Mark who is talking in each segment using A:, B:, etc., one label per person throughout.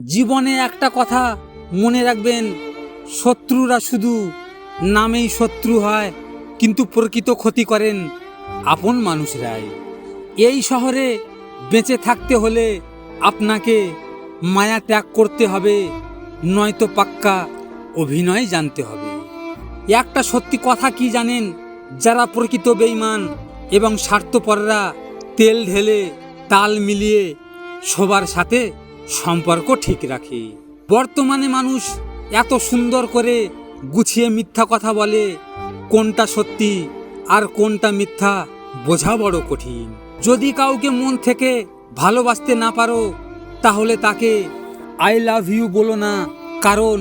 A: জীবনে একটা কথা মনে রাখবেন, শত্রুরা শুধু নামেই শত্রু হয়, কিন্তু প্রকৃত ক্ষতি করেন আপন মানুষরাই। এই শহরে বেঁচে থাকতে হলে আপনাকে মায়া ত্যাগ করতে হবে, নয়তো পাক্কা অভিনয় জানতে হবে। একটা সত্যি কথা কি জানেন, যারা প্রকৃত বেঈমান এবং স্বার্থপররা তেল ঢেলে তাল মিলিয়ে সবার সাথে সম্পর্ক ঠিক রাখে। বর্তমানে মানুষ এত সুন্দর করে গুছিয়ে মিথ্যা কথা বলে, কোনটা সত্যি আর কোনটা মিথ্যা বোঝা বড় কঠিন। যদি কাউকে মন থেকে ভালোবাসতে না পারো, তাহলে তাকে আই লাভ ইউ বলো না, কারণ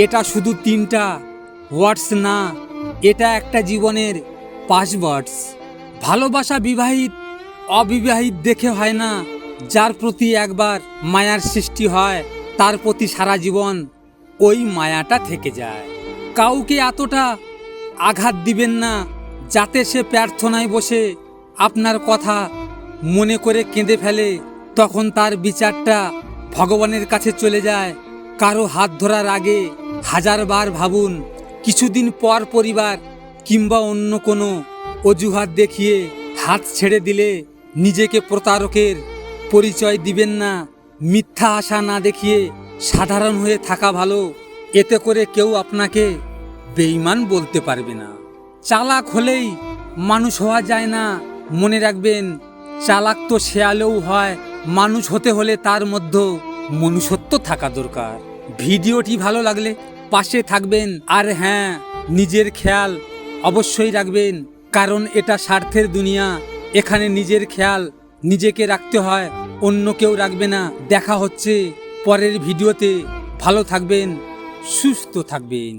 A: এটা শুধু 3টা ওয়ার্ডস না, এটা একটা জীবনের পাসওয়ার্ডস। ভালোবাসা বিবাহিত অবিবাহিত দেখে হয় না, যার প্রতি একবার মায়ার সৃষ্টি হয় তার প্রতি সারা জীবন ওই মায়াটা থেকে যায়। কাউকে এতটা আঘাত দিবেন না যাতে সে প্রার্থনায় বসে আপনার কথা মনে করে কেঁদে ফেলে, তখন তার বিচারটা ভগবানের কাছে চলে যায়। কারো হাত ধরার আগে 1000 বার ভাবুন। কিছুদিন পর পরিবার কিংবা অন্য কোনো অজুহাত দেখিয়ে হাত ছেড়ে দিলে নিজেকে প্রতারকের পরিচয় দিবেন না। মিথ্যা আশা না দেখিয়ে সাধারণ হয়ে থাকা ভালো, এতে করে কেউ আপনাকে বেঈমান বলতে পারবে না। চালাক হলেই মানুষ হওয়া যায় না, মনে রাখবেন, চালাক তো শেয়ালেও হয়। মানুষ হতে হলে তার মধ্যে মনুষ্যত্ব থাকা দরকার। ভিডিওটি ভালো লাগলে পাশে থাকবেন, আর হ্যাঁ, নিজের খেয়াল অবশ্যই রাখবেন, কারণ এটা স্বার্থের দুনিয়া। এখানে নিজের খেয়াল নিজেকে রাখতে হয়, অন্য কেউ রাখবে না। দেখা হচ্ছে পরের ভিডিওতে। ভালো থাকবেন, সুস্থ থাকবেন।